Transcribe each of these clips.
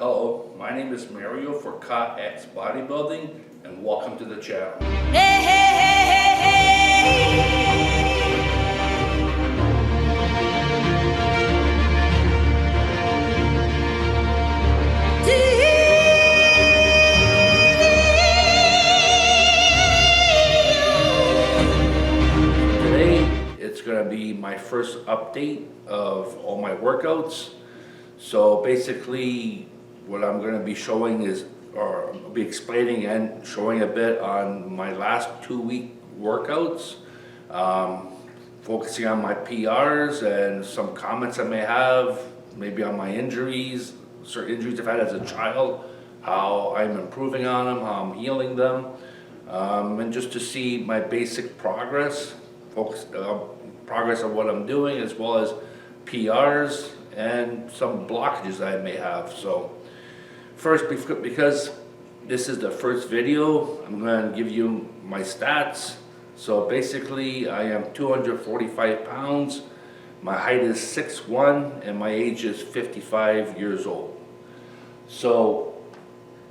Hello, my name is Mario for KX Bodybuilding, and welcome to the channel. Hey, hey, hey, Today, it's going to be my first update of all my workouts. So basically, what I'm going to be showing is, or I'll be explaining and showing a bit on my last 2-week workouts, focusing on my PRs and some comments I may have, maybe on my injuries, certain injuries I've had as a child, how I'm improving on them, how I'm healing them, and just to see my basic progress, progress of what I'm doing, as well as PRs and some blockages I may have. So first, because this is the first video, I'm going to give you my stats. So basically, I am 245 pounds, my height is 6'1", and my age is 55 years old. So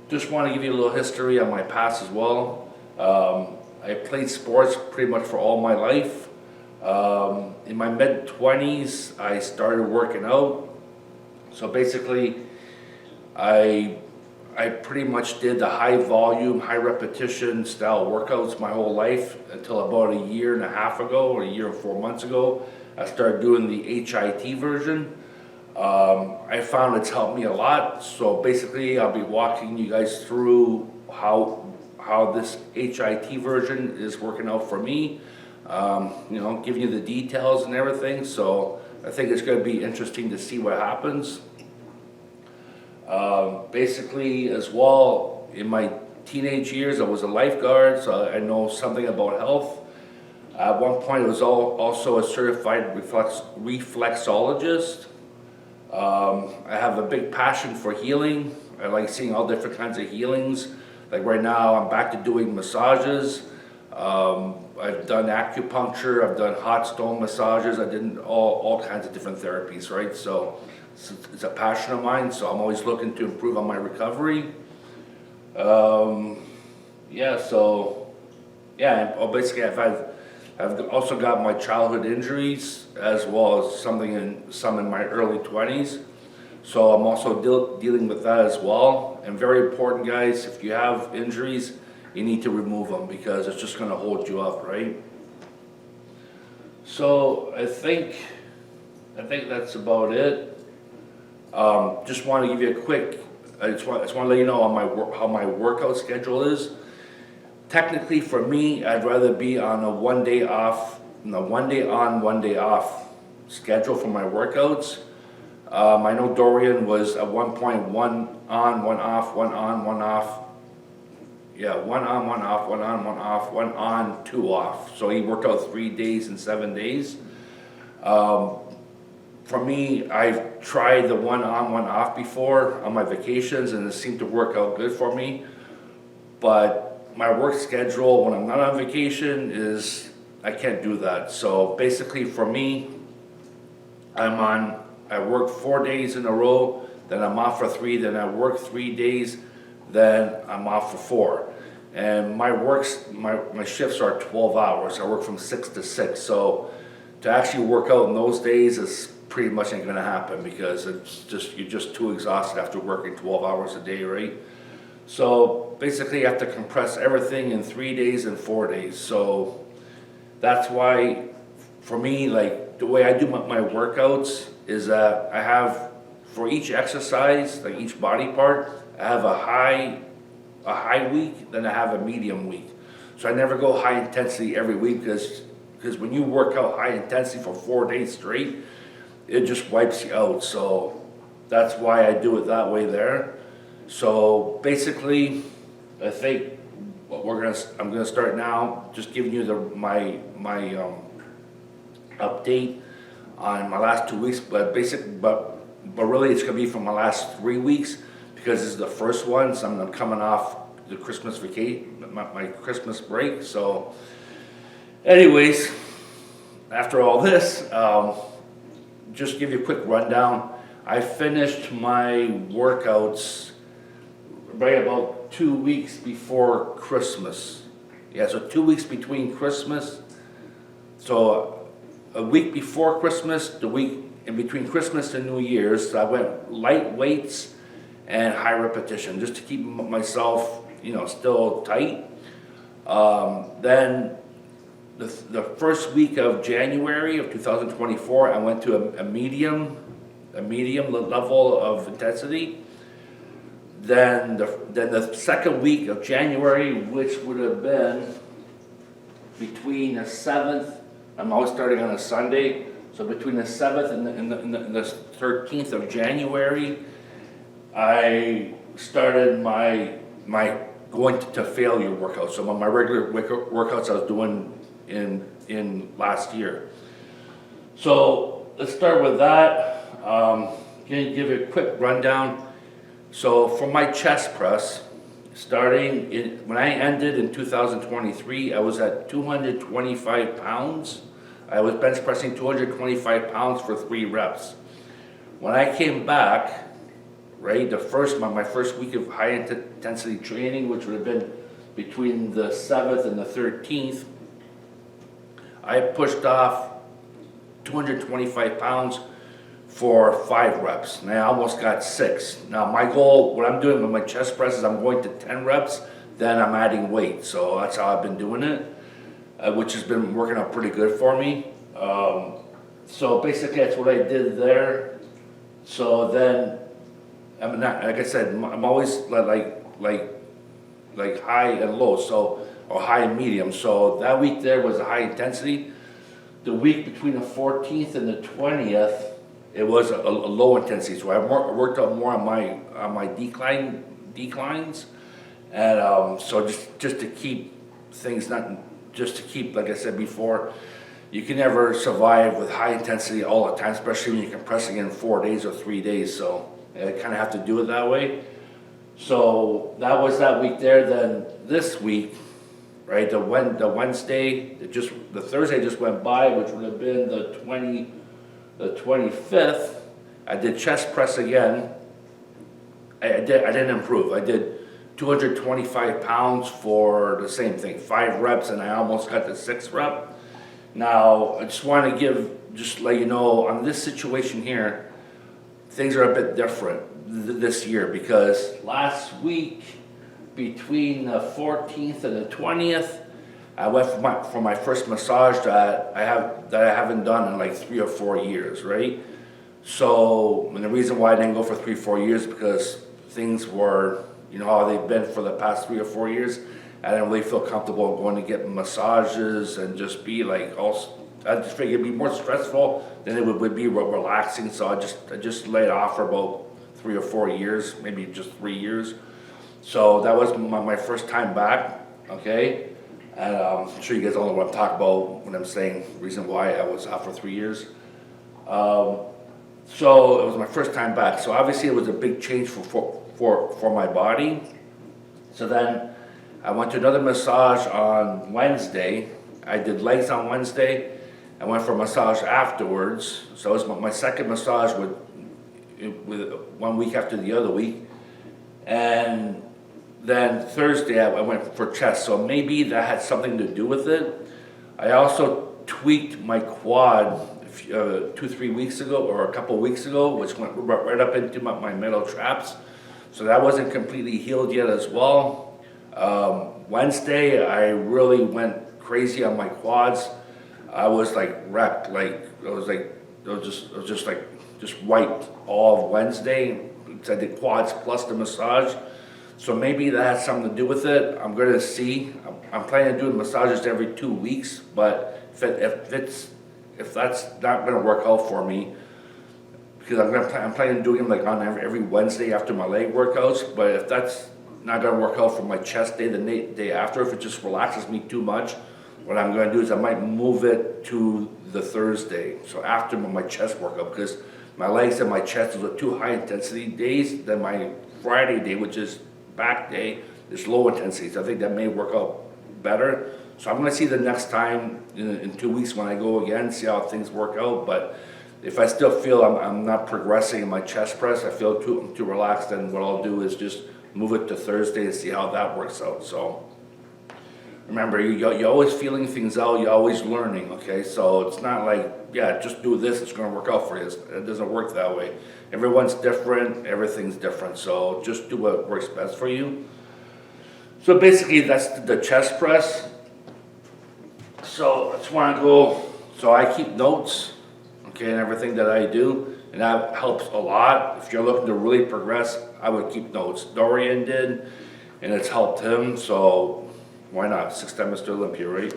just want to give you a little history on my past as well. I played sports pretty much for all my life. In my mid-20s, I started working out. So basically, I pretty much did the high volume, high repetition style workouts my whole life until about a year and a half ago, or a year and 4 months ago. I started doing the HIT version. I found it's helped me a lot. So basically, I'll be walking you guys through how this HIT version is working out for me. Giving you the details and everything. So I think it's going to be interesting to see what happens. Basically, as well, in my teenage years, I was a lifeguard, so I know something about health. At one point, I was also a certified reflexologist. I have a big passion for healing. I like seeing all different kinds of healings. Like right now, I'm back to doing massages. I've done acupuncture, I've done hot stone massages, I did all kinds of different therapies, right? So it's a passion of mine, so I'm always looking to improve on my recovery. Basically I've also got my childhood injuries, as well as some in my early 20s. So I'm also dealing with that as well. And very important, guys, if you have injuries, you need to remove them, because it's just going to hold you up, right? So I think that's about it. Just want to give you a quick. I just want to let you know on how my workout schedule is. Technically, for me, I'd rather be on a 1 day off, 1 day on, 1 day off schedule for my workouts. I know Dorian was at one point 1 on, 1 off, 1 on, 1 off. Yeah, 1 on, 1 off, 1 on, 1 off, 1 on, 2 off. So he worked out 3 days and 7 days. For me, I've tried the 1 on, 1 off before on my vacations, and it seemed to work out good for me. But my work schedule when I'm not on vacation I can't do that. So basically for me, I work 4 days in a row, then I'm off for 3, then I work 3 days, then I'm off for 4. And my shifts are 12 hours. I work from 6 to 6. So to actually work out in those days is pretty much ain't gonna happen, because you're just too exhausted after working 12 hours a day, right? So basically you have to compress everything in 3 days and 4 days. So that's why, for me, like the way I do my workouts is that I have, for each exercise, like each body part, I have a high week, then I have a medium week. So I never go high intensity every week, because when you work out high intensity for 4 days straight, it just wipes you out. So that's why I do it that way there. So basically, I think I'm gonna start now, just giving you my update on my last 2 weeks, but really it's gonna be from my last 3 weeks, because this is the first one. So I'm coming off the Christmas vacation, my Christmas break. So anyways, after all this, just give you a quick rundown I finished my workouts right about 2 weeks before Christmas. Yeah, so 2 weeks between Christmas. So a week before Christmas, the week in between Christmas and New Year's, I went light weights and high repetition just to keep myself, still tight. Then the first week of January of 2024, I went to a medium level of intensity. Then the second week of January, which would have been between the 7th, I'm always starting on a Sunday, so between the 7th and the 13th of January, I started my going to failure workouts. So my regular workouts I was doing in last year. So let's start with that. Can you give you a quick rundown? So for my chest press, when I ended in 2023, I was at 225 pounds. I was bench pressing 225 pounds for 3 reps. When I came back, right, my first week of high intensity training, which would have been between the 7th and the 13th, I pushed off 225 pounds for 5 reps, and I almost got 6. Now my goal, what I'm doing with my chest press is I'm going to 10 reps, then I'm adding weight. So that's how I've been doing it, which has been working out pretty good for me. So basically that's what I did there. So then, I'm not, like I said, I'm always like high and low, or high and medium. So that week there was a high intensity. The week between the 14th and the 20th, it was a low intensity, so I worked out more on my declines, and so just to keep things like I said before, you can never survive with high intensity all the time, especially when you're compressing in 4 days or 3 days. So I kind of have to do it that way. So that was that week there. Then this week, right, the Wednesday, the Thursday just went by, which would have been the 25th, I did chest press again. I didn't improve. I did 225 pounds for the same thing, 5 reps, and I almost got the 6th rep. Now, I just want to let you know, on this situation here, things are a bit different this year, because last week, between the 14th and the 20th, I went for my first massage that I haven't done in like 3 or 4 years, right? So, and the reason why I didn't go for 3 or 4 years is because things were, how they've been for the past 3 or 4 years. I didn't really feel comfortable going to get massages and just be like, I just figured it'd be more stressful than it would be relaxing. So I just laid off for about 3 or 4 years, maybe just 3 years. So that was my first time back, okay? And I'm sure you guys all know what I'm talking about when I'm saying the reason why I was out for 3 years. So it was my first time back. So obviously it was a big change for my body. So then I went to another massage on Wednesday. I did legs on Wednesday. I went for a massage afterwards. So it was my second massage with 1 week after the other week. And then Thursday I went for chest, so maybe that had something to do with it. I also tweaked my quad 2-3 weeks ago, or a couple weeks ago, which went right up into my metal traps. So that wasn't completely healed yet as well. Wednesday I really went crazy on my quads. I was like wrecked, just wiped all of Wednesday. So I did quads plus the massage. So maybe that has something to do with it. I'm going to see. I'm planning to do massages every 2 weeks, but if that's not going to work out for me, because I'm planning on doing them like on every Wednesday after my leg workouts. But if that's not going to work out for my chest day, the day after, if it just relaxes me too much, what I'm going to do is I might move it to the Thursday, so after my chest workout, because my legs and my chest are 2 high intensity days. Then my Friday day, which is back day, is low intensity. So I think that may work out better. So I'm going to see the next time in 2 weeks when I go again, see how things work out. But if I still feel I'm not progressing in my chest press, I feel too relaxed, then what I'll do is just move it to Thursday and see how that works out. So remember, you're always feeling things out, you're always learning, okay? So it's not like, yeah, just do this, it's gonna work out for you. It doesn't work that way. Everyone's different, everything's different, so just do what works best for you. So basically, that's the chest press. So I just wanna go, so I keep notes, okay, and everything that I do, and that helps a lot. If you're looking to really progress, I would keep notes. Dorian did, and it's helped him, so why not? 6-time Mr. Olympia, right?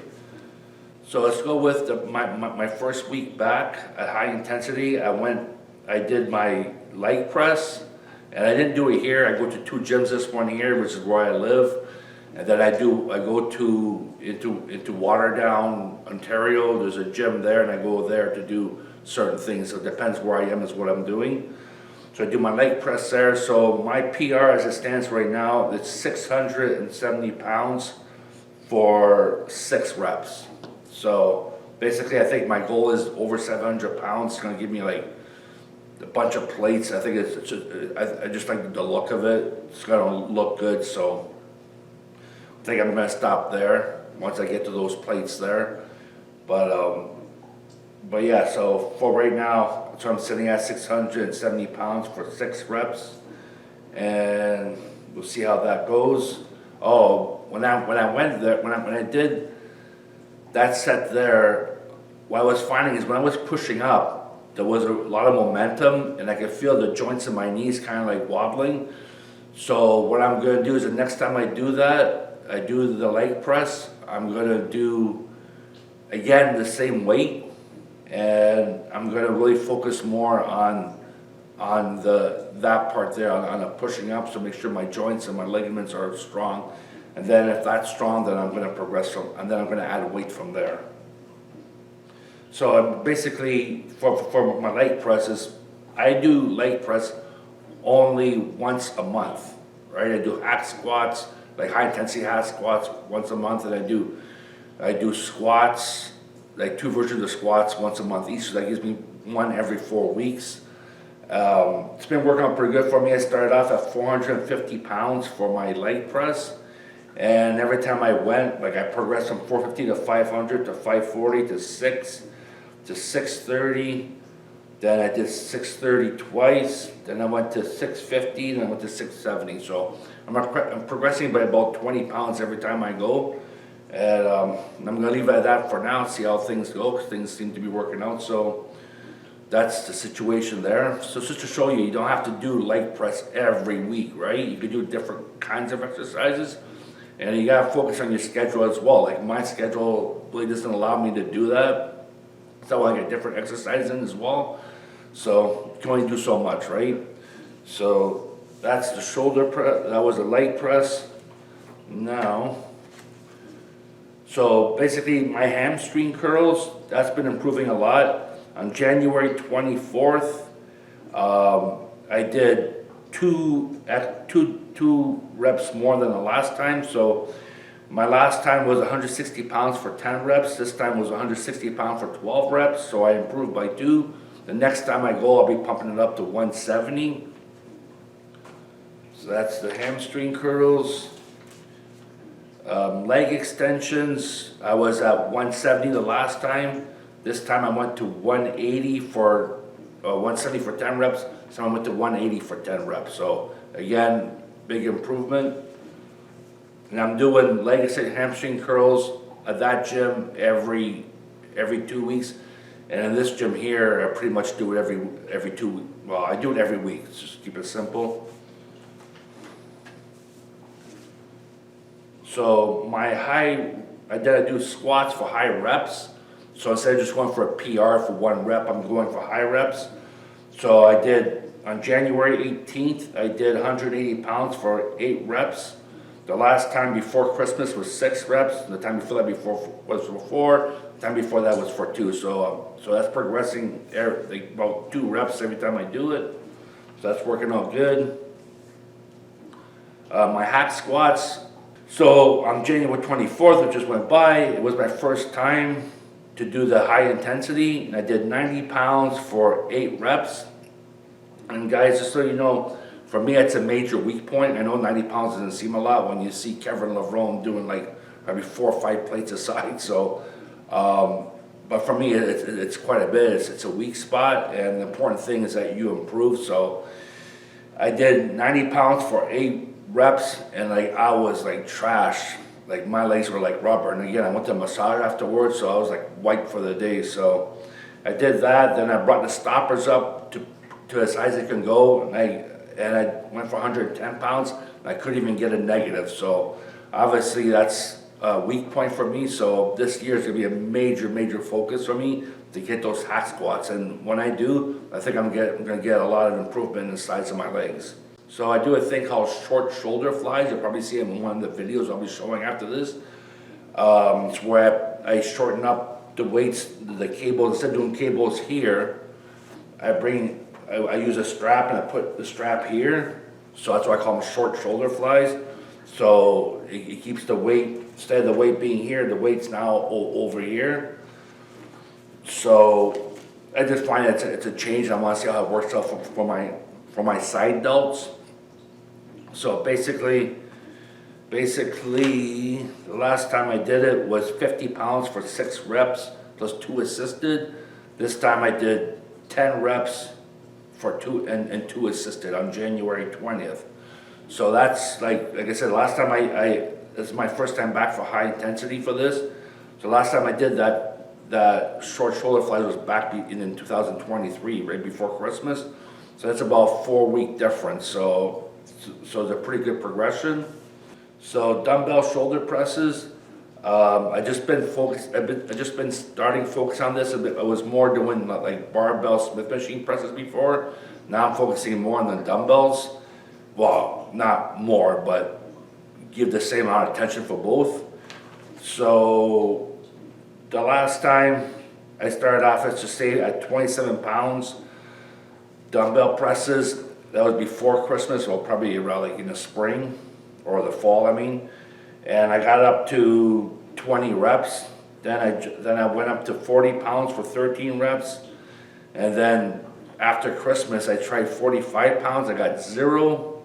So let's go with my first week back at high intensity. I did my leg press, and I didn't do it here. I go to 2 gyms, this one here, which is where I live. And then I go into Waterdown, Ontario. There's a gym there, and I go there to do certain things. So it depends where I am is what I'm doing. So I do my leg press there. So my PR as it stands right now, it's 670 pounds for 6 reps. So basically I think my goal is over 700 pounds. It's gonna give me like a bunch of plates. I think I just like the look of it. It's gonna look good, so I think I'm gonna stop there once I get to those plates there. But yeah, so for right now, so I'm sitting at 670 pounds for 6 reps, and we'll see how that goes. Oh, when I went there, when I did that set there, what I was finding is when I was pushing up, there was a lot of momentum, and I could feel the joints in my knees kind of like wobbling. So what I'm gonna do is the next time I do that, I do the leg press, I'm gonna do, again, the same weight, and I'm gonna really focus more on that part there, on the pushing up, so make sure my joints and my ligaments are strong. And then if that's strong, then I'm gonna progress and then I'm gonna add weight from there. So I'm basically, for my leg presses, I do leg press only once a month, right? I do hack squats, like high intensity hack squats once a month, and I do squats, like 2 versions of squats once a month each, so that gives me 1 every 4 weeks. It's been working out pretty good for me. I started off at 450 pounds for my leg press, and every time I went, like I progressed from 450 to 500 to 540 to 6 to 630. Then I did 630 twice. Then I went to 650. Then I went to 670. So I'm progressing by about 20 pounds every time I go. And I'm gonna leave it at that for now. See how things go, because things seem to be working out. So that's the situation there. So just to show you, you don't have to do leg press every week, right? You can do different kinds of exercises. And you gotta focus on your schedule as well. Like my schedule really doesn't allow me to do that. So I get different exercises in as well. So you can only do so much, right? So that's the shoulder press, that was the leg press. Now, so basically my hamstring curls, that's been improving a lot. On January 24th, I did two reps more than the last time. So my last time was 160 pounds for 10 reps. This time was 160 pounds for 12 reps. So I improved by 2. The next time I go, I'll be pumping it up to 170. So that's the hamstring curls. Leg extensions, I was at 170 the last time. This time I went to 180 for 170 for 10 reps. So I went to 180 for 10 reps. So again, big improvement. And I'm doing leg extension, hamstring curls at that gym every 2 weeks. And in this gym here, I pretty much do it every 2 weeks. Well, I do it every week. Let's just keep it simple. So I do squats for high reps. So instead of just going for a PR for 1 rep, I'm going for high reps. So I did, on January 18th, I did 180 pounds for 8 reps. The last time before Christmas was 6 reps. The time before that was for 4. The time before that was for 2. So that's progressing about 2 reps every time I do it. So that's working out good. My hack squats. So on January 24th, which just went by, it was my first time to do the high intensity, and I did 90 pounds for 8 reps. And guys, just so you know, for me, it's a major weak point. I know 90 pounds doesn't seem a lot when you see Kevin Levrone doing like maybe 4 or 5 plates aside. So, but for me, it's quite a bit. It's a weak spot, and the important thing is that you improve. So I did 90 pounds for 8 reps, and like I was like trash. Like my legs were like rubber. And again, I went to massage afterwards, so I was like wiped for the day. So I did that. Then I brought the stoppers up to as high as it can go, and I went for 110 pounds. And I couldn't even get a negative. So obviously that's a weak point for me. So this year is gonna be a major focus for me to get those hack squats. And when I do, I think I'm gonna get a lot of improvement in the size of my legs. So I do a thing called short shoulder flies. You'll probably see them in one of the videos I'll be showing after this. It's where I shorten up the weights, the cables. Instead of doing cables here, I use a strap, and I put the strap here. So that's why I call them short shoulder flies. So it keeps the weight, instead of the weight being here, the weight's now over here. So I just find it's a change. I want to see how it works out for my side delts. So basically, the last time I did it was 50 pounds for 6 reps plus 2 assisted. This time I did 10 reps for 2 and 2 assisted on January 20th. So that's like I said, last time this is my first time back for high intensity for this. So last time I did that short shoulder flies was back in 2023, right before Christmas. So that's about 4-week difference. So it's a pretty good progression. So dumbbell shoulder presses. I just been starting to focus on this a bit. I was more doing like barbell Smith machine presses before. Now I'm focusing more on the dumbbells. Well, not more, but give the same amount of attention for both. So the last time I started off, let's just say at 27 pounds dumbbell presses. That was before Christmas, or probably around like in the spring or the fall, I mean. And I got up to 20 reps. Then I went up to 40 pounds for 13 reps. And then after Christmas, I tried 45 pounds. I got 0.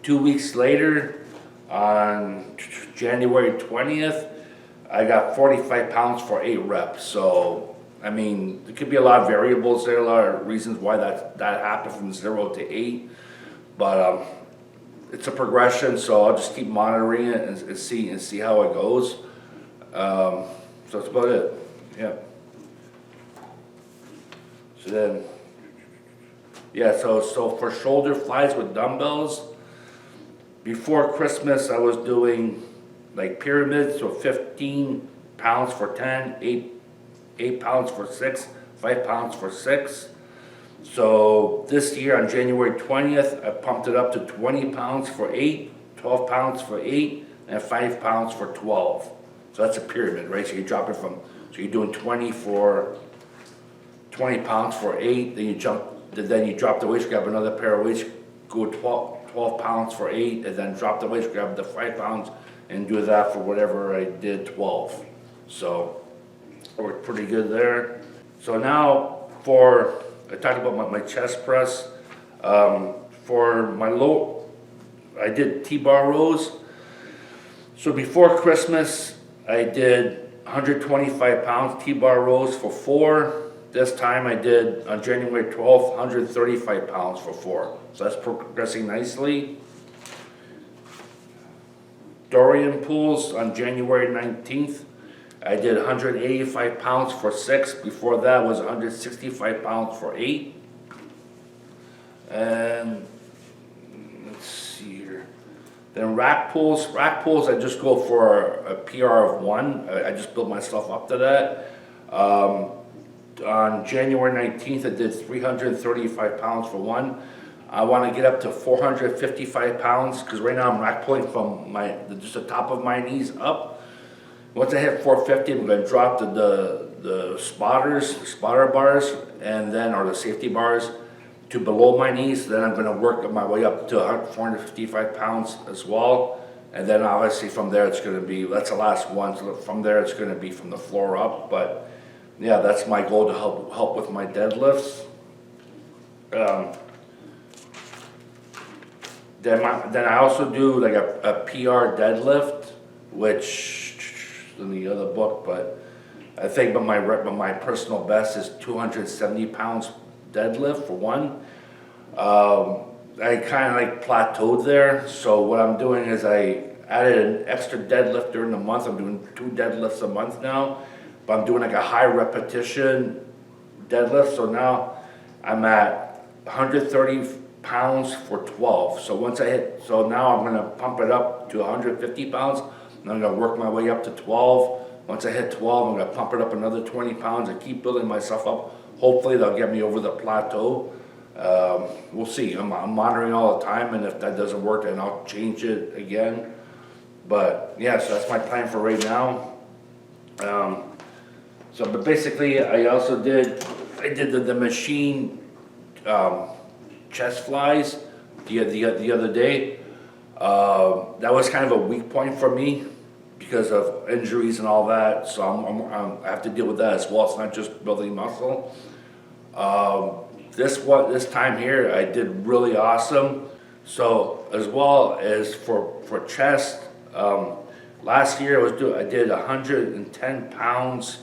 2 weeks later, on January 20th, I got 45 pounds for 8 reps. So, I mean, there could be a lot of variables there, a lot of reasons why that happened from 0 to 8. But it's a progression, so I'll just keep monitoring it and see how it goes. So that's about it. Yeah. So then, yeah. So for shoulder flies with dumbbells, before Christmas I was doing like pyramids, so 15 pounds for 10, 8 pounds for 6, 5 pounds for 6. So this year on January 20th, I pumped it up to 20 pounds for 8, 12 pounds for 8, and 5 pounds for 12. So that's a pyramid, right? So you drop it so you're doing 20 pounds for 8, then you drop the weights, grab another pair of weights, go 12 pounds for 8, and then drop the weights, grab the 5 pounds, and do that for whatever I did 12. So I worked pretty good there. So now I talked about my chest press. For my low, I did T-bar rows. So before Christmas, I did 125 pounds T-bar rows for 4. This time I did, on January 12th, 135 pounds for 4. So that's progressing nicely. Dorian pulls on January 19th. I did 185 pounds for 6. Before that was 165 pounds for 8. And let's see here. Then rack pulls. Rack pulls, I just go for a PR of 1. I just build myself up to that. On January 19th, I did 335 pounds for 1. I want to get up to 455 pounds because right now I'm rack pulling from just the top of my knees up. Once I hit 450, I'm going to drop the spotter bars, and then, or the safety bars, to below my knees. Then I'm going to work my way up to 455 pounds as well. And then obviously from there, it's gonna be, that's the last one, so from there, it's gonna be from the floor up, but yeah, that's my goal, to help with my deadlifts. Then I also do like a PR deadlift, which in the other book, but I think but my personal best is 270 pounds deadlift for one. I kind of like plateaued there, so what I'm doing is I added an extra deadlift during the month. I'm doing 2 deadlifts a month now, but I'm doing like a high repetition deadlift, so now I'm at 130 pounds for 12. So so now I'm gonna pump it up to 150 pounds, and I'm gonna work my way up to 12. Once I hit 12, I'm gonna pump it up another 20 pounds and keep building myself up. Hopefully they'll get me over the plateau. We'll see. I'm monitoring all the time, and if that doesn't work, then I'll change it again. But yeah, so that's my plan for right now. But basically, I did the machine chest flies the other day. That was kind of a weak point for me because of injuries and all that. So I have to deal with that as well. It's not just building muscle. This time here, I did really awesome. So as well as for chest, last year I did 110 pounds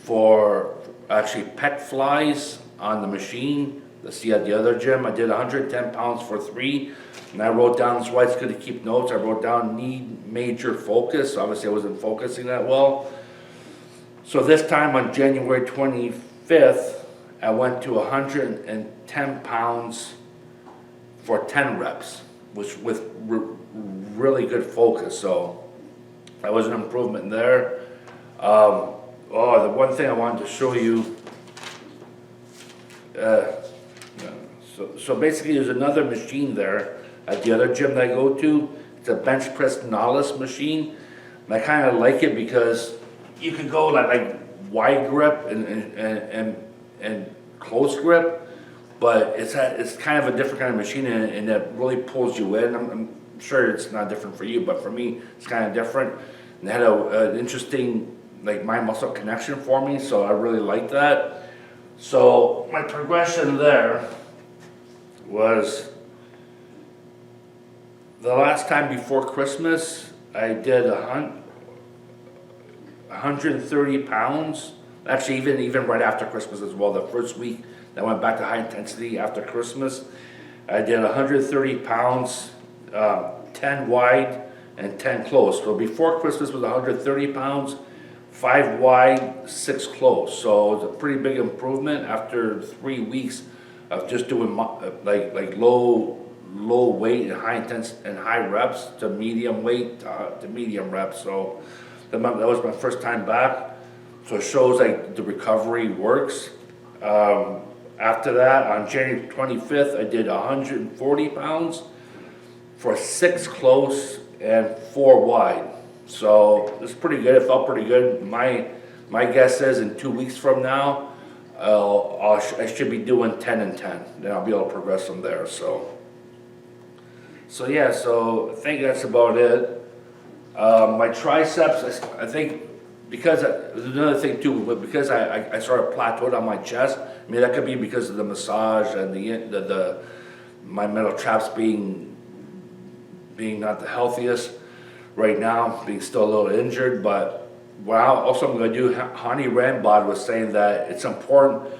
for actually pec flies on the machine. Let's see, at the other gym, I did 110 pounds for 3. And I wrote down, that's why it's good to keep notes. I wrote down need major focus. Obviously I wasn't focusing that well. So this time on January 25th, I went to 110 pounds for 10 reps, which with really good focus. So that was an improvement there. The one thing I wanted to show you, so basically there's another machine there at the other gym that I go to. It's a bench press Nautilus machine. And I kind of like it because you can go like wide grip and close grip, but it's kind of a different kind of machine, and it really pulls you in. I'm sure it's not different for you, but for me, it's kind of different. And it had an interesting like mind muscle connection for me, so I really like that. So my progression there was the last time before Christmas, I did 130 pounds. Actually, even right after Christmas as well. The first week that went back to high intensity after Christmas, I did 130 pounds, 10 wide and 10 close. So before Christmas was 130 pounds, 5 wide, 6 close. So it's a pretty big improvement after 3 weeks of just doing like low weight and high intense and high reps to medium weight to medium reps. So that was my first time back. So it shows like the recovery works. After that, on January 25th, I did 140 pounds for 6 close and 4 wide. So it's pretty good. It felt pretty good. My guess is in 2 weeks from now, I should be doing 10 and 10. Then I'll be able to progress from there. So yeah. So I think that's about it. My triceps, I think. Because there's another thing too, but because I sort of plateaued on my chest. I mean, that could be because of the massage and my metal traps being not the healthiest right now, being still a little injured. But what I'm going to do, Hani Rambod was saying that it's important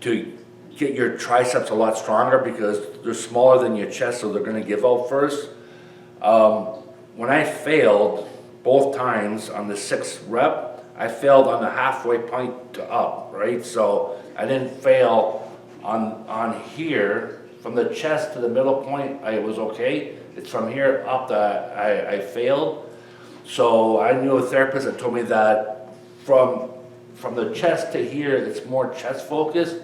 to get your triceps a lot stronger because they're smaller than your chest, so they're going to give out first. When I failed both times on the 6th rep, I failed on the halfway point to up, right? So I didn't fail on here. From the chest to the middle point, I was okay. It's from here up that I failed. So I knew a therapist that told me that from the chest to here, it's more chest focused.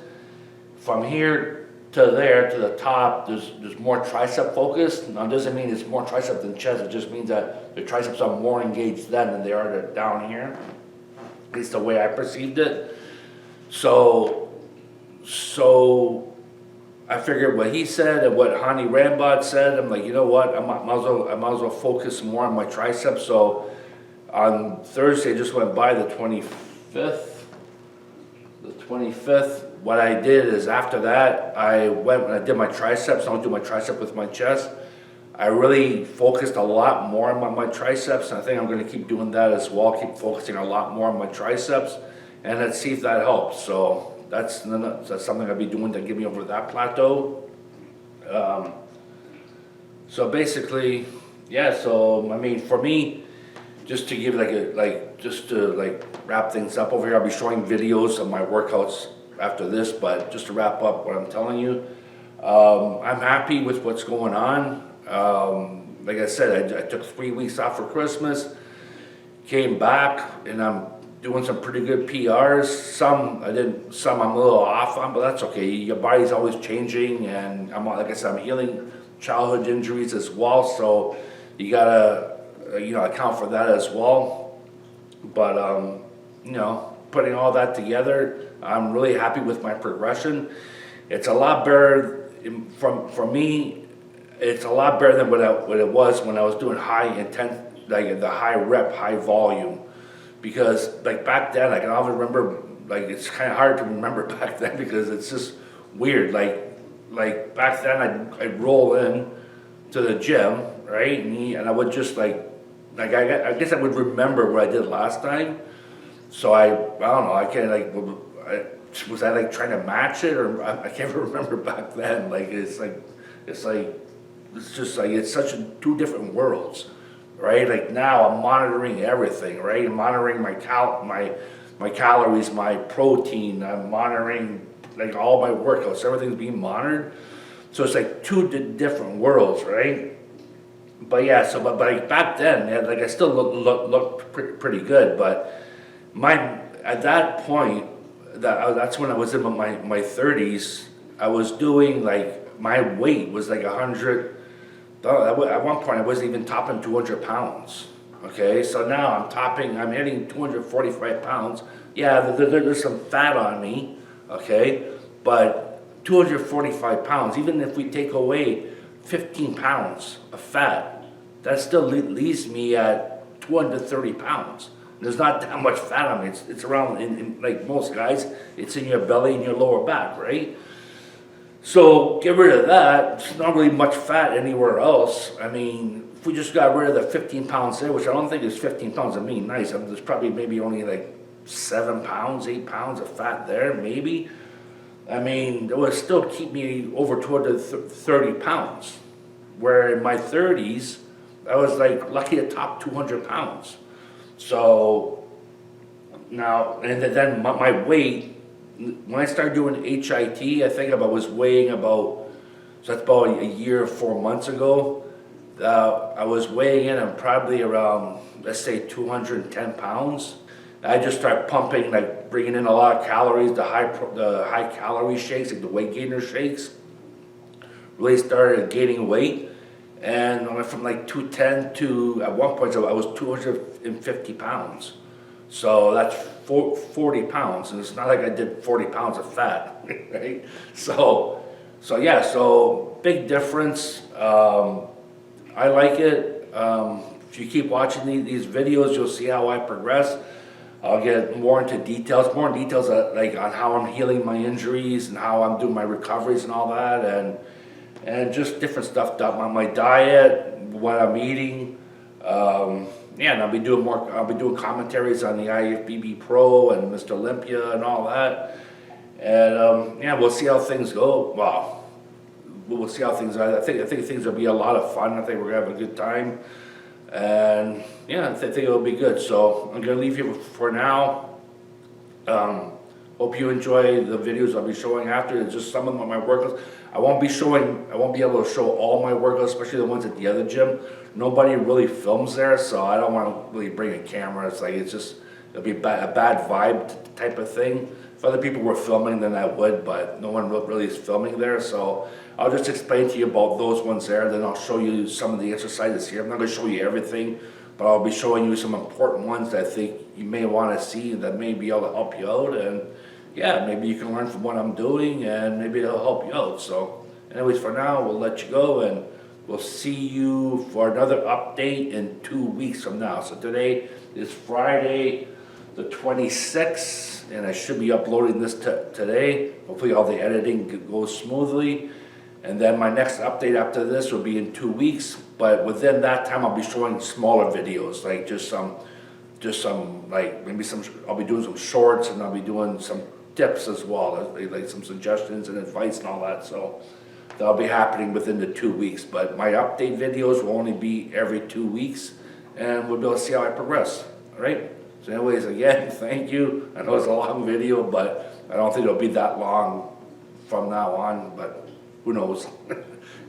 From here to there, to the top, there's more tricep focused. Now, it doesn't mean it's more tricep than chest. It just means that the triceps are more engaged then than they are down here. At least the way I perceived it. So I figured what he said and what Hani Rambod said, I'm like, you know what, I might as well focus more on my triceps. So on Thursday, just went by the 25th, what I did is after that, I went and I did my triceps. I don't do my tricep with my chest. I really focused a lot more on my triceps, and I think I'm going to keep doing that as well, keep focusing a lot more on my triceps, and let's see if that helps. So that's something I'll be doing to get me over that plateau. So basically, yeah, so I mean, for me, just to give just to wrap things up over here, I'll be showing videos of my workouts after this, but just to wrap up what I'm telling you, I'm happy with what's going on. Like I said, I took 3 weeks off for Christmas, came back, and I'm doing some pretty good PRs. Some I'm a little off on, but that's okay. Your body's always changing, and like I said, I'm healing childhood injuries as well, so you gotta account for that as well. But putting all that together, I'm really happy with my progression. It's a lot better for me. It's a lot better than what it was when I was doing high intent, like the high rep, high volume. Because like back then, I can always remember, like it's kind of hard to remember back then because it's just weird. Like back then, I'd roll in to the gym, right, and I would just I guess I would remember what I did last time. So I don't know. I can't was I like trying to match it, or I can't even remember back then. It's just like it's such two different worlds, right? Like now I'm monitoring everything, right? I'm monitoring my calories, my protein. I'm monitoring like all my workouts. Everything's being monitored. So it's like two different worlds, right? But yeah, but like back then, yeah, like I still looked pretty good. But at that point, that's when I was in my 30s. I was doing like my weight was like 100. At one point, I wasn't even topping 200 pounds. Okay, so now I'm hitting 245 pounds. Yeah, there's some fat on me. Okay, but 245 pounds, even if we take away 15 pounds of fat, that still leaves me at 230 pounds. There's not that much fat on me. It's around, in like most guys, it's in your belly and your lower back, right? So get rid of that. There's not really much fat anywhere else. I mean, if we just got rid of the 15 pounds there, which I don't think is 15 pounds of meat, nice. There's probably maybe only like 7 pounds, 8 pounds of fat there, maybe. I mean, it would still keep me over 230 pounds. Where in my 30s, I was like lucky to top 200 pounds. So now, and then my weight, when I started doing HIT, I think I was weighing so that's about a year, 4 months ago. I was weighing in on probably around, let's say 210 pounds. I just started pumping, like bringing in a lot of calories, the high calorie shakes, like the weight gainer shakes. Really started gaining weight. And I went from like 210 to, at one point, I was 250 pounds. So that's 40 pounds, and it's not like I did 40 pounds of fat, right? So yeah, so big difference. I like it. If you keep watching these videos, you'll see how I progress. I'll get more into details, like on how I'm healing my injuries and how I'm doing my recoveries and all that, and just different stuff on my diet, what I'm eating. Yeah, and I'll be doing commentaries on the IFBB Pro and Mr. Olympia and all that. And yeah, we'll see how things go. Well, we'll see how things are. I think things will be a lot of fun. I think we're gonna have a good time. And yeah, I think it'll be good. So I'm gonna leave you for now. Hope you enjoy the videos I'll be showing after. It's just some of my workouts. I won't be able to show all my workouts, especially the ones at the other gym. Nobody really films there, so I don't want to really bring a camera. It'll be a bad vibe type of thing. If other people were filming, then I would, but no one really is filming there. So I'll just explain to you about those ones there, then I'll show you some of the exercises here. I'm not going to show you everything, but I'll be showing you some important ones that I think you may want to see that may be able to help you out. yeah, maybe you can learn from what I'm doing and maybe it'll help you out. So anyways, for now, we'll let you go and we'll see you for another update in 2 weeks from now. So today is Friday, the 26th, and I should be uploading this today. Hopefully all the editing goes smoothly. And then my next update after this will be in 2 weeks, but within that time I'll be showing smaller videos, like just some like maybe I'll be doing some shorts and I'll be doing some tips as well, like some suggestions and advice and all that. So that'll be happening within the 2 weeks, but my update videos will only be every 2 weeks and we'll be able to see how I progress, all right? So anyways, again, thank you. I know it's a long video, but I don't think it'll be that long from now on, but who knows?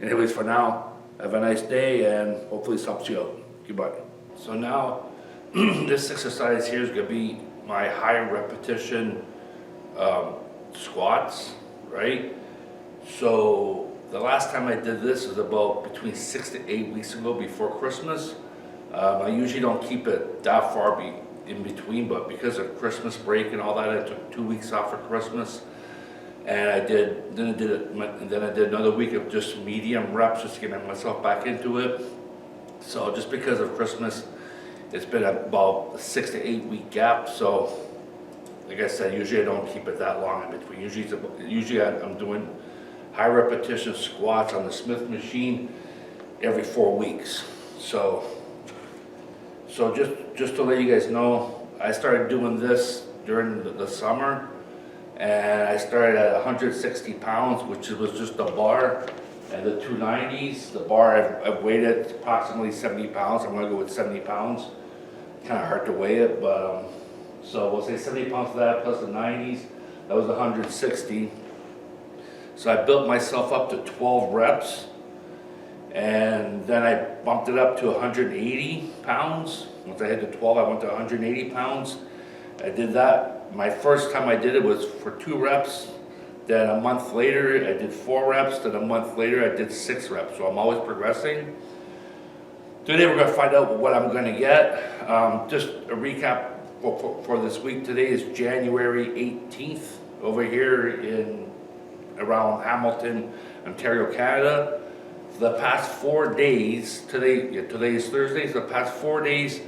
Anyways, for now, have a nice day and hopefully this helps you out. Goodbye. So now, this exercise here is going to be my high repetition squats, right? So the last time I did this was about between 6 to 8 weeks ago before Christmas. I usually don't keep it that far in between, but because of Christmas break and all that, I took 2 weeks off for Christmas. And then I did another week of just medium reps just to get myself back into it. So just because of Christmas, it's been about a 6 to 8 week gap. So like I said, usually I don't keep it that long in between. Usually I'm doing high repetition squats on the Smith machine every 4 weeks. So just to let you guys know, I started doing this during the summer. And I started at 160 pounds, which was just the bar, and the 290s. The bar, I've weighed it approximately 70 pounds. I'm gonna go with 70 pounds. Kind of hard to weigh it, but so we'll say 70 pounds for that plus the 90s. That was 160. So I built myself up to 12 reps, and then I bumped it up to 180 pounds. Once I hit the 12, I went to 180 pounds. I did that. My first time I did it was for 2 reps, then a month later I did 4 reps, then a month later I did 6 reps, so I'm always progressing. Today we're going to find out what I'm going to get. Just a recap for this week. Today is January 18th over here around Hamilton, Ontario, Canada. For the past 4 days, today is Thursday, so the past 4 days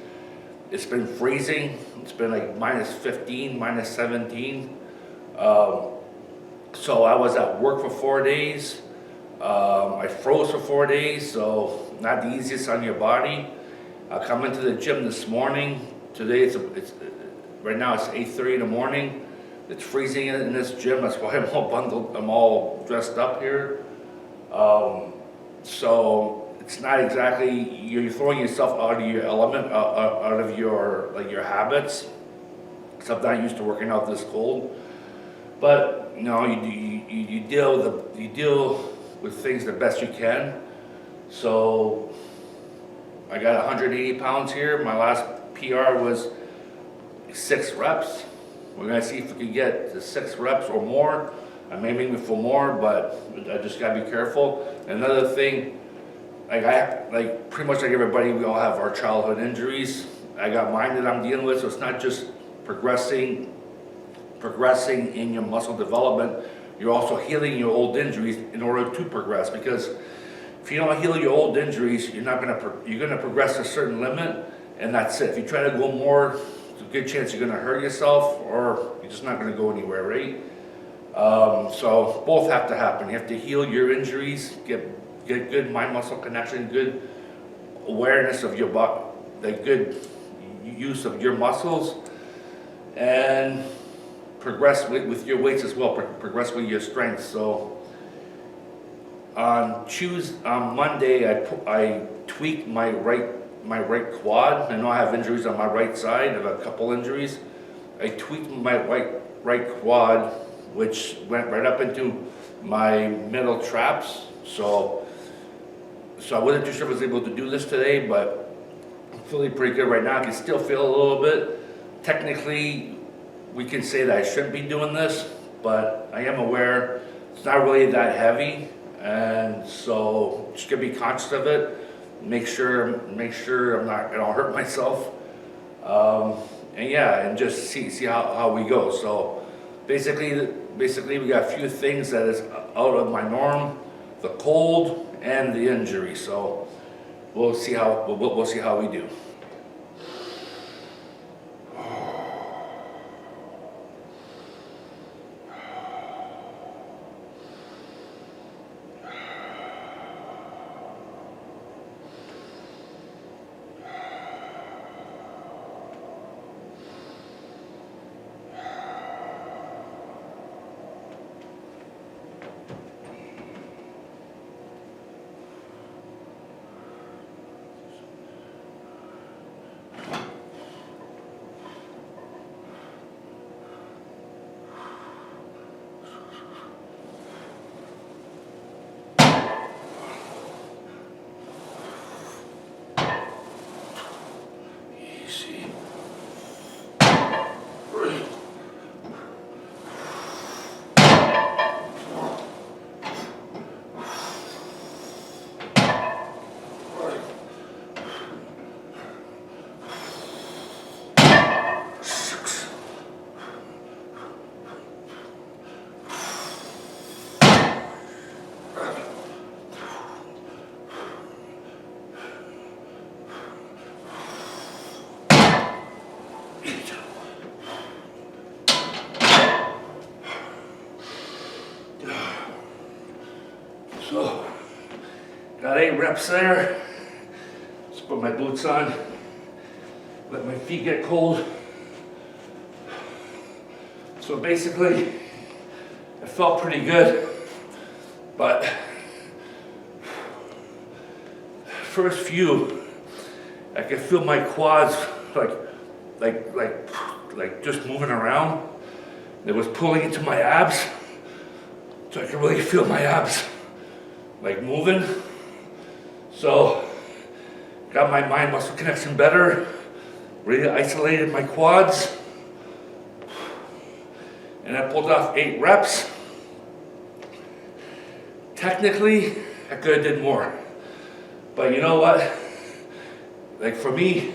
it's been freezing. It's been like minus 15, minus 17. So I was at work for 4 days. I froze for 4 days, so not the easiest on your body. I come into the gym this morning. Today right now it's 8:30 in the morning. It's freezing in this gym. That's why I'm all bundled. I'm all dressed up here. So it's not exactly, you're throwing yourself out of your element, out of your habits. So I'm not used to working out this cold, but you know, you deal with things the best you can. So I got 180 pounds here. My last PR was 6 reps. We're gonna see if we can get to 6 reps or more. I'm aiming for more, but I just gotta be careful. Another thing, like pretty much like everybody, we all have our childhood injuries. I got mine that I'm dealing with, so it's not just progressing in your muscle development. You're also healing your old injuries in order to progress, because if you don't heal your old injuries, you're gonna progress to a certain limit, and that's it. If you try to go more, there's a good chance you're gonna hurt yourself, or you're just not gonna go anywhere, right? So both have to happen. You have to heal your injuries, get good mind-muscle connection, good awareness of your body, like good use of your muscles, and progress with your weights as well, progress with your strength. So on Monday, I tweaked my right quad. I know I have injuries on my right side. I have a couple injuries. I tweaked my right quad, which went right up into my middle traps. So I wasn't too sure if I was able to do this today, but I'm feeling pretty good right now. I can still feel a little bit. Technically, we can say that I shouldn't be doing this, but I am aware it's not really that heavy, and so just gonna be conscious of it. Make sure I don't hurt myself, and yeah, and just see how we go. So basically we got a few things that is out of my norm, the cold and the injury. So we'll see how we do. So, got 8 reps there. Just put my boots on, let my feet get cold. So basically, it felt pretty good, but first few, I could feel my quads like just moving around. It was pulling into my abs, so I could really feel my abs like moving. So got my mind muscle connection better, really isolated my quads, and I pulled off 8 reps. Technically, I could have did more, but you know what? Like for me,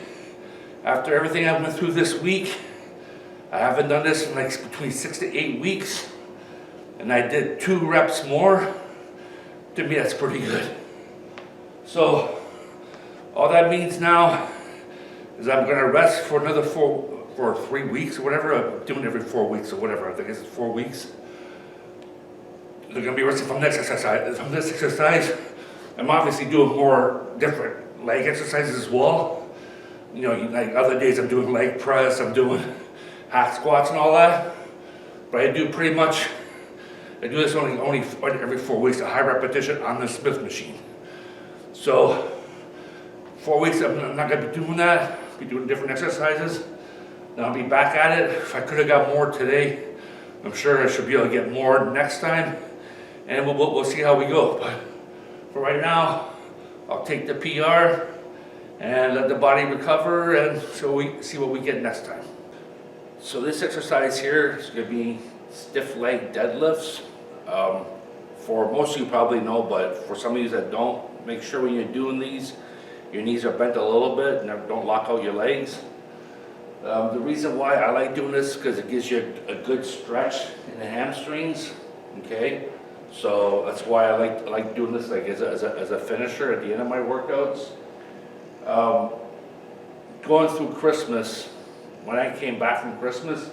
after everything I went through this week, I haven't done this in like between 6 to 8 weeks, and I did 2 reps more. To me, that's pretty good. So all that means now is I'm gonna rest for another 3 weeks or whatever. I'm doing every 4 weeks or whatever. I think it's 4 weeks. They're gonna be resting from this exercise. From this exercise, I'm obviously doing more different leg exercises as well. You know, like other days I'm doing leg press, I'm doing hack squats and all that. But I do pretty much, I do this only every 4 weeks, a high repetition on the Smith machine. So 4 weeks, I'm not gonna be doing that. I'll be doing different exercises. Then I'll be back at it. If I could have got more today, I'm sure I should be able to get more next time. And we'll see how we go. But for right now, I'll take the PR and let the body recover, and so we see what we get next time. So this exercise here is going to be stiff leg deadlifts. For most of you probably know, but for some of you that don't, make sure when you're doing these, your knees are bent a little bit and don't lock out your legs. The reason why I like doing this is because it gives you a good stretch in the hamstrings, okay? So that's why I like doing this like as a finisher at the end of my workouts. Going through Christmas, when I came back from Christmas,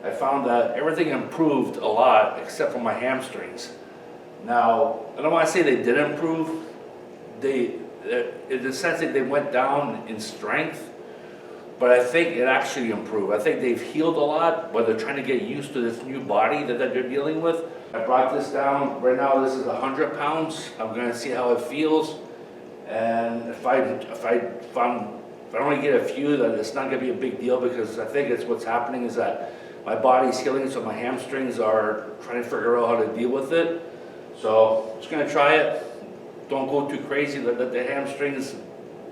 I found that everything improved a lot except for my hamstrings. Now, I don't want to say they did improve. In the sense that they went down in strength, but I think it actually improved. I think they've healed a lot, but they're trying to get used to this new body that they're dealing with. I brought this down. Right now, this is 100 pounds. I'm going to see how it feels, and if I only get a few, then it's not going to be a big deal, because I think it's what's happening is that my body's healing, so my hamstrings are trying to figure out how to deal with it. So I'm just going to try it. Don't go too crazy. Let the hamstrings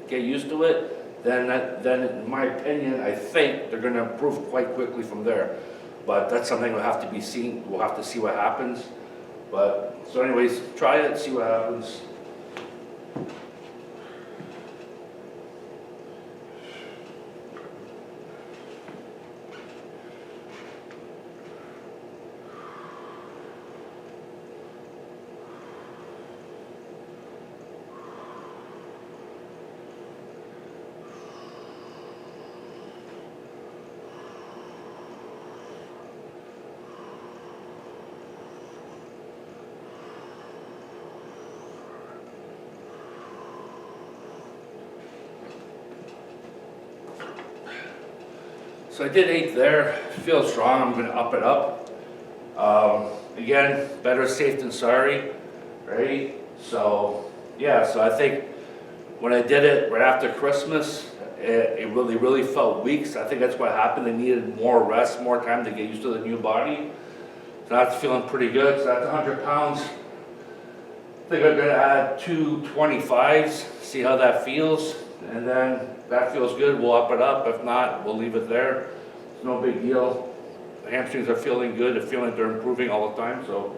get used to it. Then in my opinion, I think they're going to improve quite quickly from there. But that's something will have to be seen. We'll have to see what happens. But so anyways, try it, see what happens. So I did 8 there, feel strong, I'm gonna up it up. Again, better safe than sorry, right? So, yeah, so I think when I did it right after Christmas, it really felt weak. So I think that's what happened. They needed more rest, more time to get used to the new body. So that's feeling pretty good. So that's 100 pounds. I think I'm gonna add 2 25s, see how that feels. And then if that feels good, we'll up it up. If not, we'll leave it there. It's no big deal. The hamstrings are feeling good. They're feeling like they're improving all the time. So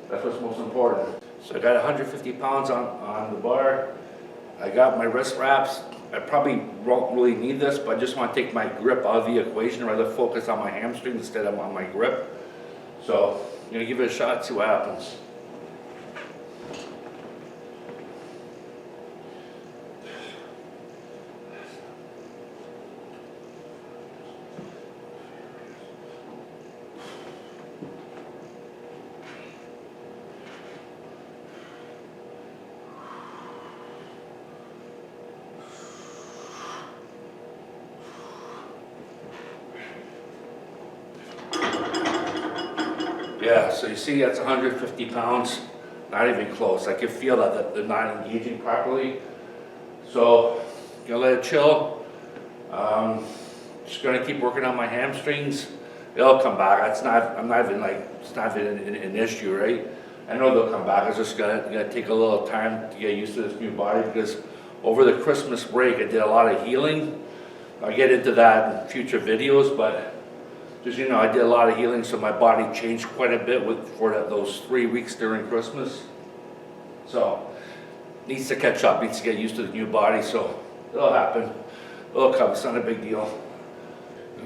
that's what's most important. So I got 150 pounds on the bar. I got my wrist wraps. I probably won't really need this, but I just want to take my grip out of the equation, rather focus on my hamstring instead of on my grip. So I'm gonna give it a shot, see what happens. Yeah, so you see that's 150 pounds, not even close. I can feel that they're not engaging properly. So, gonna let it chill. Just gonna keep working on my hamstrings. They'll come back. I'm not even like, it's not even an issue, right? I know they'll come back. It's just gonna take a little time to get used to this new body because over the Christmas break, I did a lot of healing. I'll get into that in future videos, but just, you know, I did a lot of healing, so my body changed quite a bit for those 3 weeks during Christmas. So, needs to catch up, needs to get used to the new body, so it'll happen. It'll come, it's not a big deal.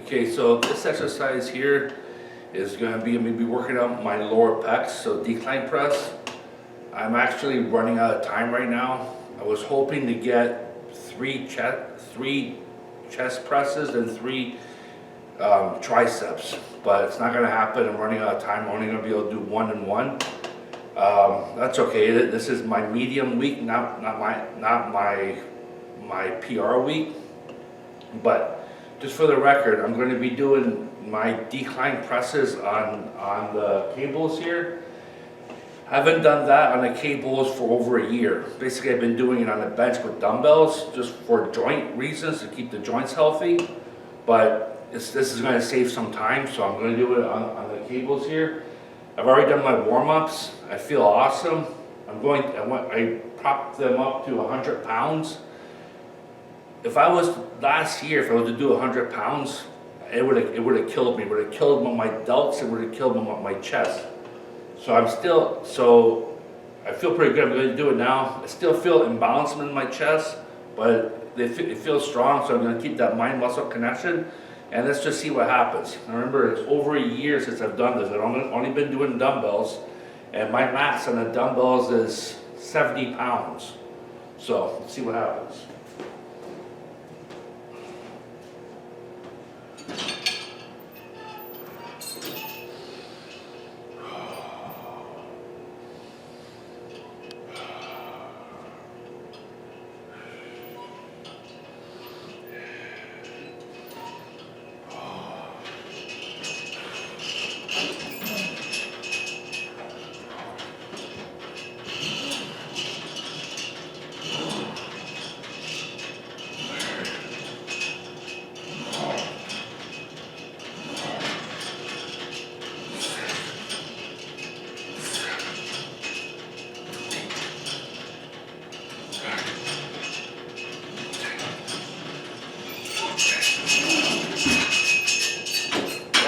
Okay, so this exercise here is gonna be maybe working out my lower pecs, so decline press. I'm actually running out of time right now. I was hoping to get 3 chest presses and 3 triceps, but it's not gonna happen. I'm running out of time. I'm only gonna be able to do 1 and 1. That's okay. This is my medium week, not my PR week. But just for the record, I'm going to be doing my decline presses on the cables here. I haven't done that on the cables for over a year. Basically, I've been doing it on the bench with dumbbells just for joint reasons to keep the joints healthy. But this is going to save some time, so I'm going to do it on the cables here. I've already done my warm-ups. I feel awesome. I propped them up to 100 pounds. If I was last year, if I was to do 100 pounds, it would have killed me. It would have killed my delts. It would have killed my chest. So I feel pretty good. I'm going to do it now. I still feel imbalancement in my chest, but it feels strong. So I'm going to keep that mind-muscle connection. And let's just see what happens. Now remember, it's over a year since I've done this. I've only been doing dumbbells, and my max on the dumbbells is 70 pounds. So let's see what happens.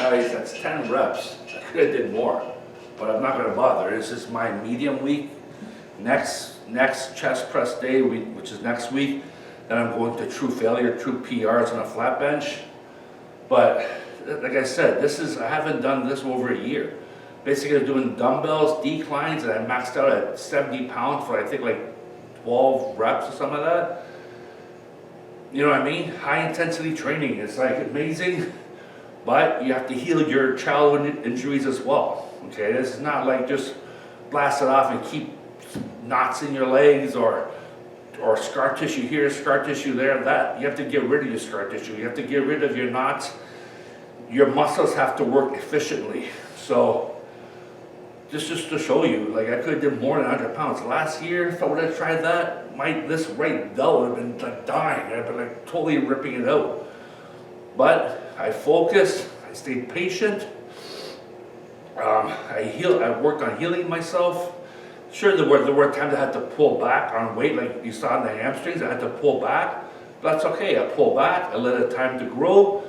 Guys, that's 10 reps. I could have did more, but I'm not gonna bother. This is my medium week. Next chest press day, which is next week, then I'm going to true failure, true PRs on a flat bench. But like I said, I haven't done this over a year. Basically, I'm doing dumbbells, declines, and I maxed out at 70 pounds for I think like 12 reps or something like that. You know what I mean? High intensity training. It's like amazing. But you have to heal your childhood injuries as well, okay? This is not like just blast it off and keep knots in your legs or scar tissue here, scar tissue there, that. You have to get rid of your scar tissue. You have to get rid of your knots. your muscles have to work efficiently. So just to show you, like I could have did more than 100 pounds. Last year, if I would have tried that, this right delt would have been like dying. I'd been like totally ripping it out. But I focused, I stayed patient. I worked on healing myself. Sure, there were times I had to pull back on weight, like you saw in the hamstrings, I had to pull back. But that's okay, I pull back, I let it time to grow.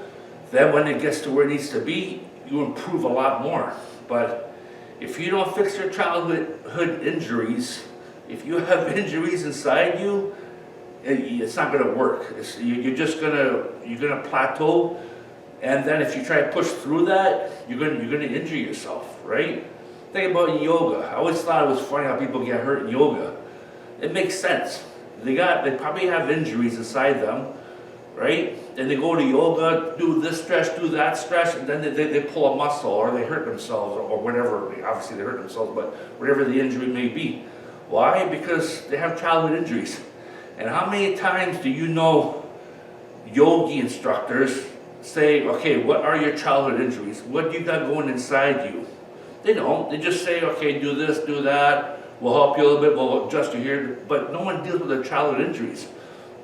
Then when it gets to where it needs to be, you improve a lot more. But if you don't fix your childhood injuries, if you have injuries inside you, it's not gonna work. You're gonna plateau. And then if you try to push through that, you're gonna injure yourself, right? Think about yoga. I always thought it was funny how people get hurt in yoga. It makes sense. They probably have injuries inside them, right? And they go to yoga, do this stretch, do that stretch, and then they pull a muscle or they hurt themselves or whatever. Obviously they hurt themselves, but whatever the injury may be. Why? Because they have childhood injuries. And how many times do you know yogi instructors say, okay, what are your childhood injuries? What do you got going inside you? They don't. They just say, okay, do this, do that. We'll help you a little bit, we'll adjust you here. But no one deals with their childhood injuries.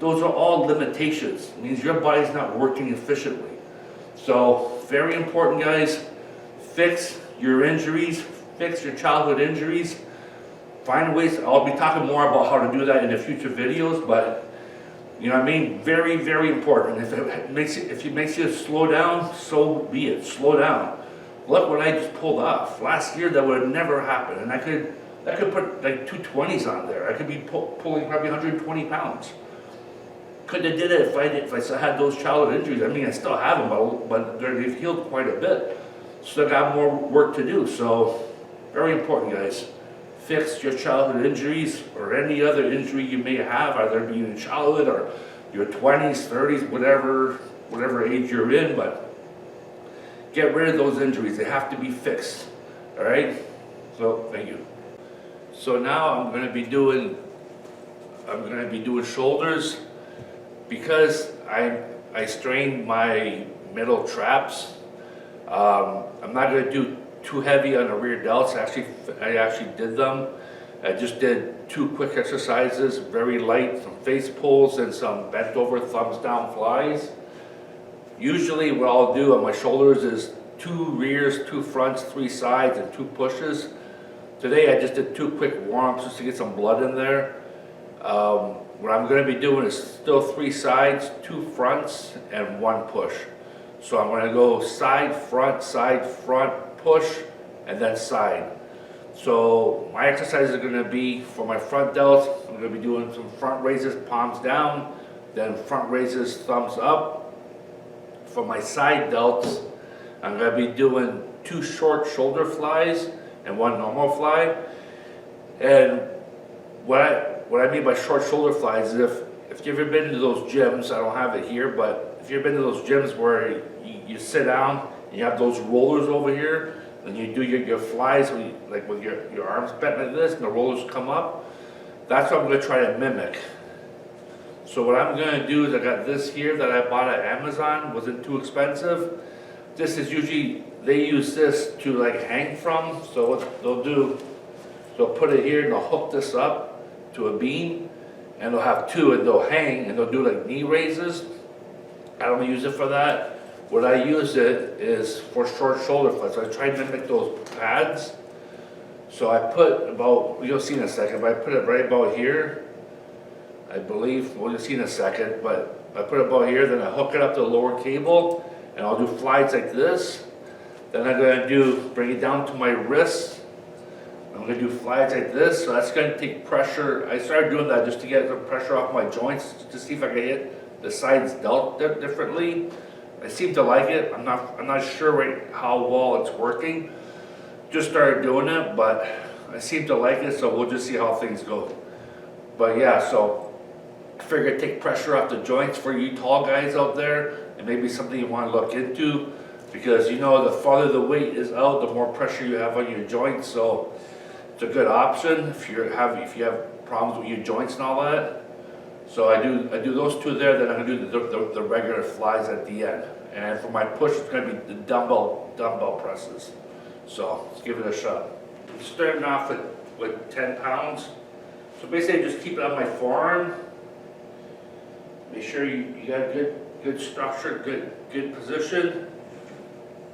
Those are all limitations. It means your body's not working efficiently. So, very important, guys. Fix your injuries. Fix your childhood injuries. Find ways. I'll be talking more about how to do that in the future videos, but you know what I mean? Very, very important. If it makes you slow down, so be it. Slow down. Look what I just pulled off. Last year, that would have never happened. And I could put like 220s on there. I could be pulling probably 120 pounds. Couldn't have did it if I still had those childhood injuries. I mean, I still have them, but they've healed quite a bit. Still got more work to do. So, very important, guys. Fix your childhood injuries or any other injury you may have, either being in childhood or your 20s, 30s, whatever age you're in, but get rid of those injuries. They have to be fixed. All right? So, thank you. So now I'm going to be doing shoulders because I strained my middle traps. I'm not going to do too heavy on the rear delts. I actually did them. I just did 2 quick exercises, very light, some face pulls and some bent over thumbs down flies. Usually what I'll do on my shoulders is 2 rears, 2 fronts, 3 sides, and 2 pushes. Today I just did 2 quick warm-ups just to get some blood in there. What I'm going to be doing is still 3 sides, 2 fronts, and 1 push. So I'm going to go side, front, push, and then side. So my exercises are going to be for my front delts. I'm going to be doing some front raises, palms down, then front raises, thumbs up. For my side delts, I'm going to be doing 2 short shoulder flies and 1 normal fly. And what I mean by short shoulder flies is if you've ever been to those gyms, I don't have it here, but if you've been to those gyms where you sit down and you have those rollers over here, and you do your flies with your arms bent like this and the rollers come up, that's what I'm going to try to mimic. So what I'm going to do is I got this here that I bought at Amazon, wasn't too expensive. This is usually, they use this to like hang from, so what they'll do, they'll put it here and they'll hook this up to a beam, and they'll have 2 and they'll hang and they'll do like knee raises. I don't use it for that. What I use it is for short shoulder flies. So I try to mimic those pads. So I put about, you'll see in a second, but I put it right about here. I believe, well, you'll see in a second, but I put it about here, then I hook it up to the lower cable, and I'll do flies like this. Then I'm going to bring it down to my wrists. I'm going to do flies like this, so that's going to take pressure. I started doing that just to get the pressure off my joints, to see if I can hit the sides delt differently. I seem to like it. I'm not sure how well it's working. Just started doing it, but I seem to like it, so we'll just see how things go. But yeah, so I figured take pressure off the joints for you tall guys out there, and maybe something you want to look into, because you know the farther the weight is out, the more pressure you have on your joints. So it's a good option if you have problems with your joints and all that. So I do those two there, then I'm gonna do the regular flies at the end. And for my push, it's gonna be the dumbbell presses. So let's give it a shot. I'm starting off with 10 pounds. So basically just keep it on my forearm. Make sure you got good structure, good position.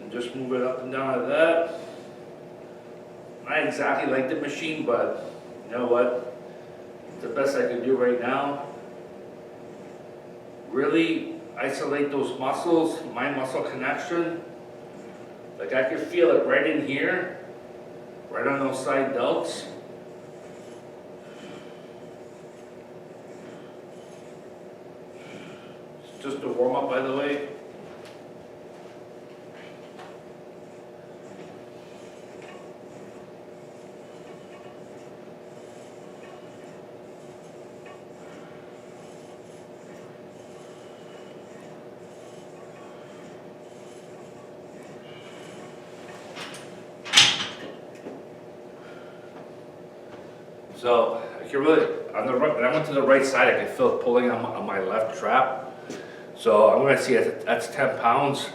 And just move it up and down like that. Not exactly like the machine, but you know what? It's the best I can do right now. Really isolate those muscles, my muscle connection. Like I can feel it right in here, right on those side delts. Just to warm up, by the way. So I can really, on the right, when I went to the right side, I could feel it pulling on my left trap. So I'm gonna see that's 10 pounds.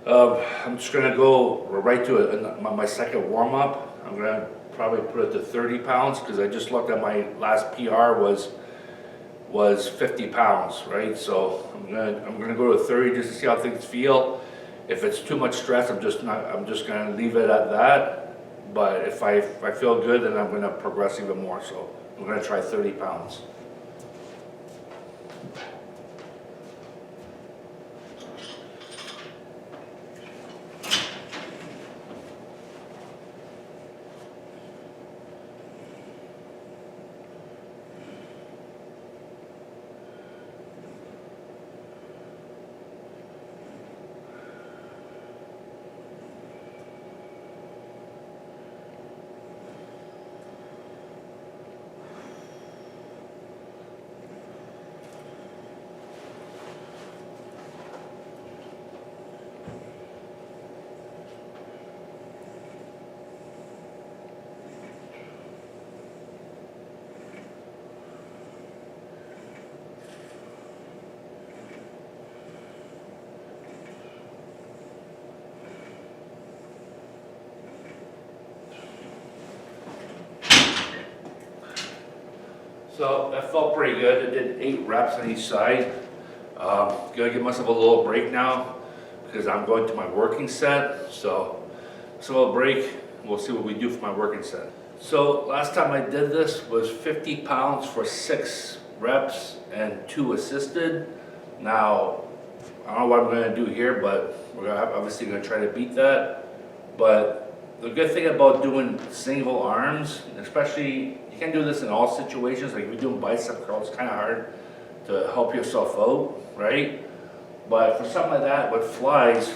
I'm just gonna go right to it, my second warm up. I'm gonna probably put it to 30 pounds because I just looked at my last PR was 50 pounds, right? So I'm gonna go to 30 just to see how things feel. If it's too much stress, I'm just gonna leave it at that. But if I feel good, then I'm gonna progress even more. So I'm gonna try 30 pounds. So that felt pretty good. I did 8 reps on each side. Gonna give myself a little break now because I'm going to my working set. So a little break. We'll see what we do for my working set. So last time I did this was 50 pounds for 6 reps and 2 assisted. Now, I don't know what I'm gonna do here, but we're obviously gonna try to beat that. But the good thing about doing single arms, especially, you can do this in all situations, like if you're doing bicep curls, it's kind of hard to help yourself out, right? But for something like that with flies,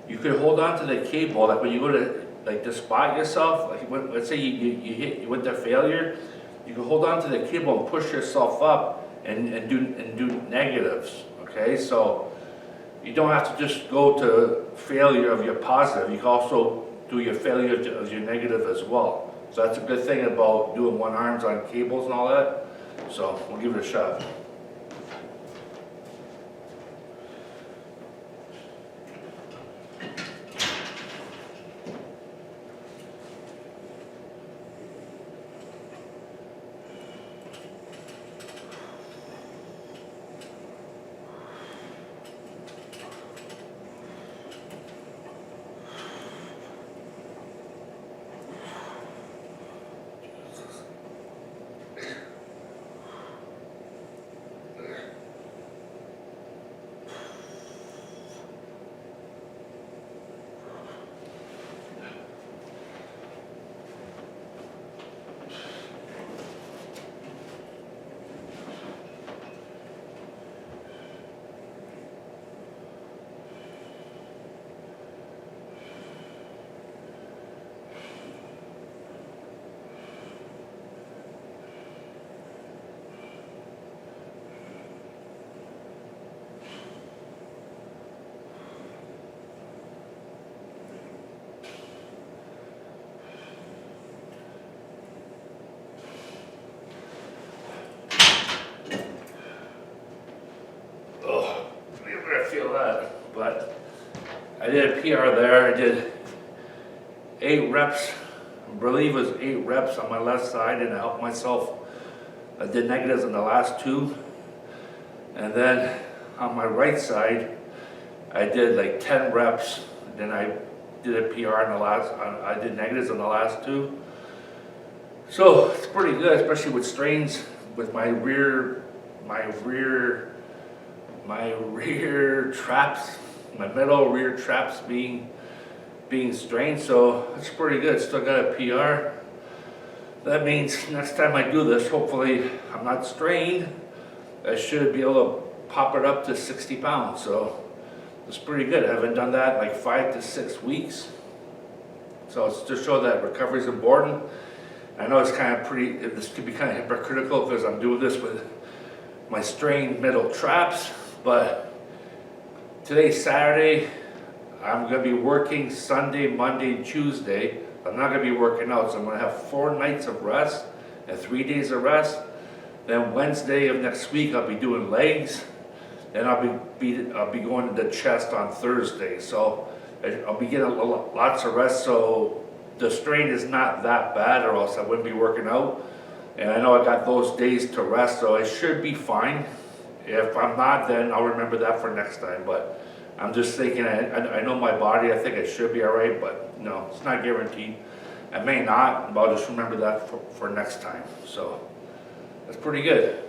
you could hold on to the cable, like when you go to like to spot yourself, like let's say you went to failure, you can hold on to the cable and push yourself up and do negatives, okay? So you don't have to just go to failure of your positive, you can also do your failure of your negative as well. So that's a good thing about doing one arms on cables and all that. So we'll give it a shot. feel that, but I did a PR there. I did 8 reps, I believe it was 8 reps on my left side, and I helped myself. I did negatives on the last 2. And then on my right side, I did like 10 reps. Then I did a PR on the last, I did negatives on the last 2. So it's pretty good, especially with strains with my rear traps, my middle rear traps being strained. So it's pretty good. Still got a PR. That means next time I do this, hopefully I'm not strained. I should be able to pop it up to 60 pounds. So it's pretty good. I haven't done that in like 5 to 6 weeks. So it's to show that recovery is important. I know it's kind of this could be kind of hypocritical because I'm doing this with my strained middle traps, but today's Saturday. I'm going to be working Sunday, Monday, Tuesday. I'm not going to be working out, so I'm going to have 4 nights of rest and 3 days of rest. Then Wednesday of next week, I'll be doing legs. Then I'll be going to the chest on Thursday. So I'll be getting lots of rest. So the strain is not that bad, or else I wouldn't be working out. And I know I got those days to rest, so I should be fine. If I'm not, then I'll remember that for next time. But I'm just thinking, I know my body, I think I should be all right, but no, it's not guaranteed. I may not, but I'll just remember that for next time. So that's pretty good.